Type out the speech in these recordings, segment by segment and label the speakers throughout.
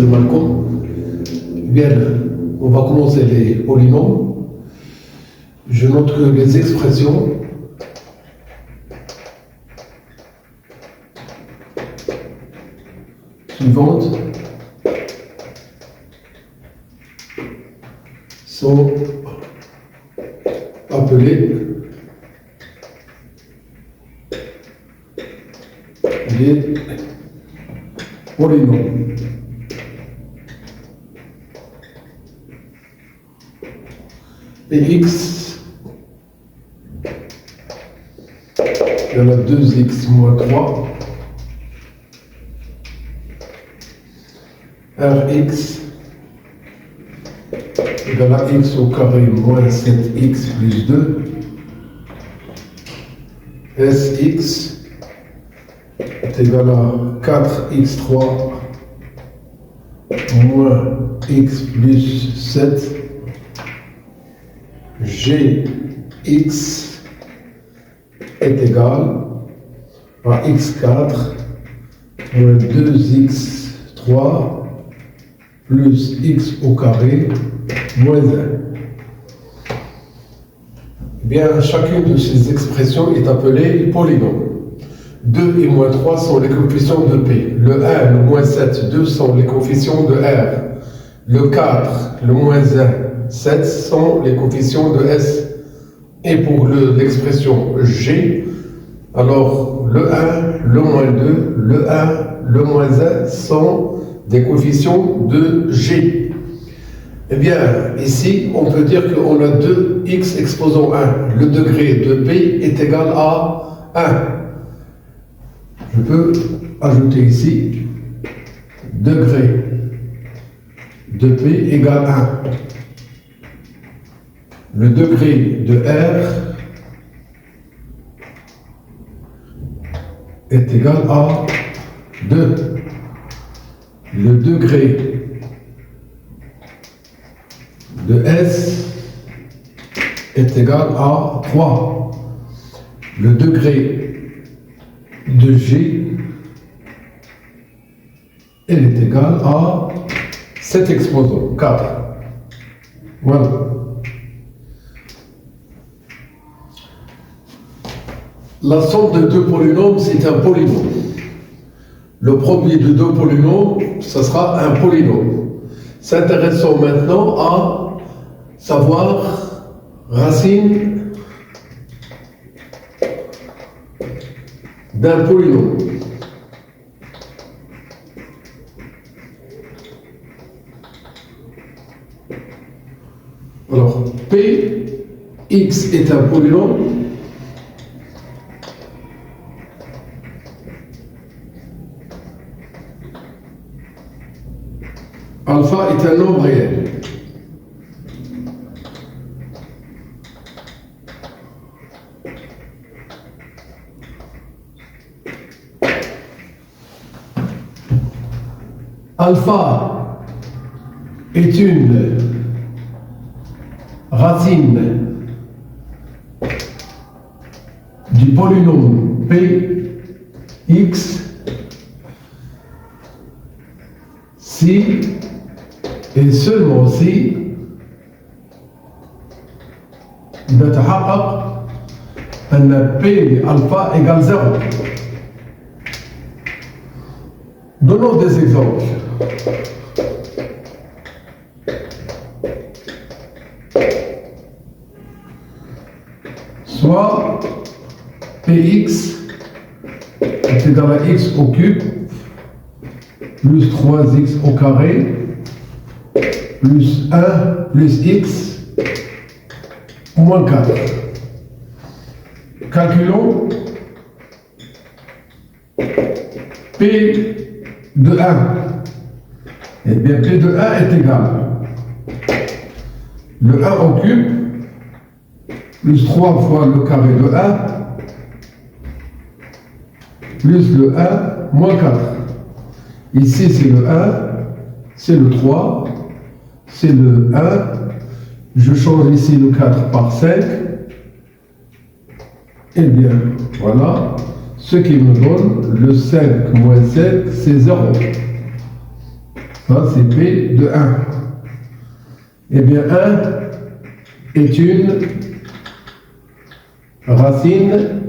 Speaker 1: Mr. Malcolm. Bien, on va commencer les polynômes. Je note que les expressions suivantes sont appelées les polynômes. Et x, il y en a 2x moins 3, Rx égale à x au carré moins 7x plus 2, Sx est égal à 4x3 moins x plus 7, Gx est égal à x4 moins 2x3 plus x au carré moins 1. Bien, chacune de ces expressions est appelée polynôme. 2 et moins 3 sont les coefficients de P. Le 1, le moins 7, 2 sont les coefficients de R. Le 4, le moins 1, 7 sont les coefficients de S. Et pour l'expression G, alors le 1, le moins 2, le 1, le moins 1 sont des coefficients de G. Eh bien, ici, on peut dire qu'on a 2x exposant 1. Le degré de P est égal à 1. Je peux ajouter ici degré de P égale 1. Le degré de R est égal à 2. Le degré de S est égal à 3. Le degré de G elle est égale à 7 exposants, 4. Voilà. La somme de deux polynômes, c'est un polynôme. Le produit de deux polynômes, ce sera un polynôme. S'intéressons maintenant à savoir racine d'un polynôme. Alors, Px est un polynôme. Alpha est un nombre réel. Alpha est une racine du polynôme Px si et seulement si يتحقق أن P alpha égale 0. Donnons des exemples. Soit Px est égal à x au cube plus 3x au carré plus 1 plus x moins 4. Calculons P de 1. Eh bien, P de 1 est égal le 1 au cube plus 3 fois le carré de 1 plus le 1 moins 4. Ici, c'est le 1, c'est le 3, c'est le 1. Je change ici le 4 par 5. Eh bien, voilà. Ce qui me donne le 5 moins 5, c'est 0. Ça, c'est P de 1. Eh bien, 1 est une racine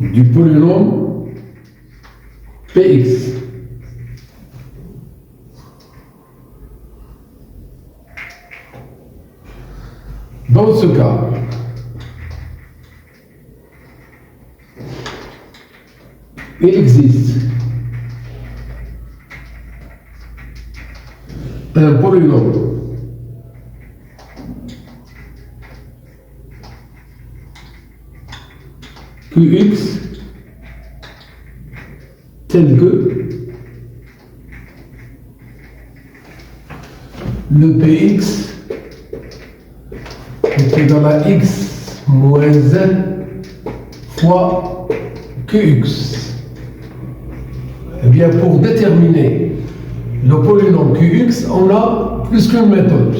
Speaker 1: du polynôme Px. Dans ce cas, il existe un polynôme Qx tel que le Px est égal à x moins 1 fois Qx. Eh bien, pour déterminer le polynôme Qx, on a plus qu'une méthode.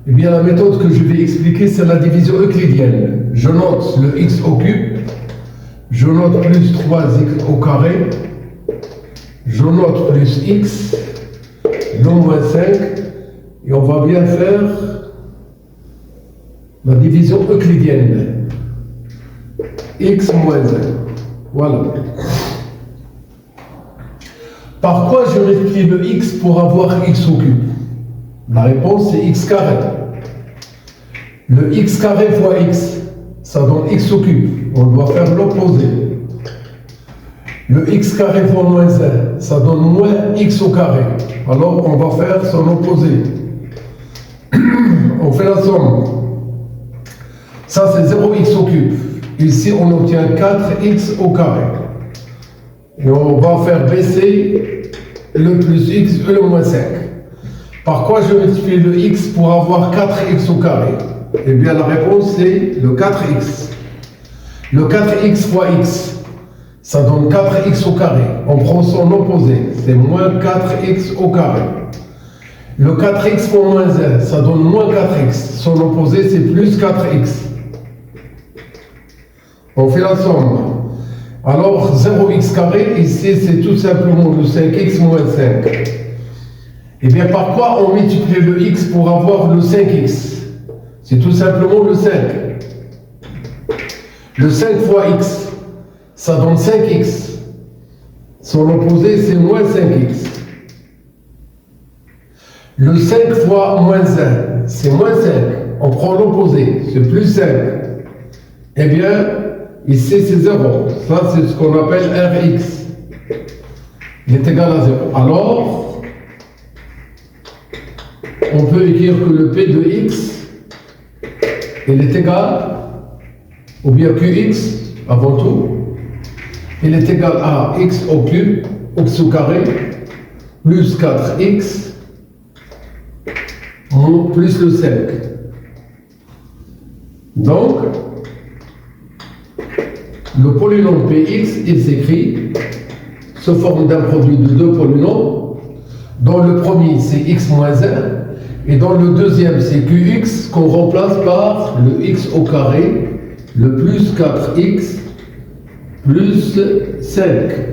Speaker 1: Eh bien, la méthode que je vais expliquer, c'est la division euclidienne. Je note le x au cube, je note plus 3x au carré, je note plus x, non moins 5, et on va bien faire la division euclidienne. X moins 1. Voilà. Par quoi je multiplie le x pour avoir x au cube? La réponse c'est x carré. Le x carré fois x, ça donne x au cube. On doit faire l'opposé. Le x carré fois moins 1, ça donne moins x au carré. Alors on va faire son opposé. On fait la somme. Ça c'est 0x au cube. Ici on obtient 4x au carré. Et on va faire baisser le plus x et le moins 5. Par quoi je multiplie le x pour avoir 4x au carré? Eh bien la réponse c'est le 4x. Le 4x fois x, ça donne 4x au carré. On prend son opposé, c'est moins 4x au carré. Le 4x fois moins 1, ça donne moins 4x. Son opposé c'est plus 4x. On fait la somme. Alors 0x carré, ici c'est tout simplement le 5x moins 5. Et bien par quoi on multiplie le x pour avoir le 5x? C'est tout simplement le 5. Le 5 fois x, ça donne 5x. Son opposé c'est moins 5x. Le 5 fois moins 1, c'est moins 5. On prend l'opposé, c'est plus 5. Eh bien, ici c'est 0. Ça c'est ce qu'on appelle Rx. Il est égal à 0. Alors, on peut écrire que le P de x, il est égal, ou bien Qx, avant tout, il est égal à x au cube, x au carré, plus 4x, plus le 5. Donc, le polynôme Px, il s'écrit sous forme d'un produit de deux polynômes, dont le premier c'est x moins 1, et dans le deuxième c'est Qx, qu'on remplace par le x au carré, le plus 4x, plus 5.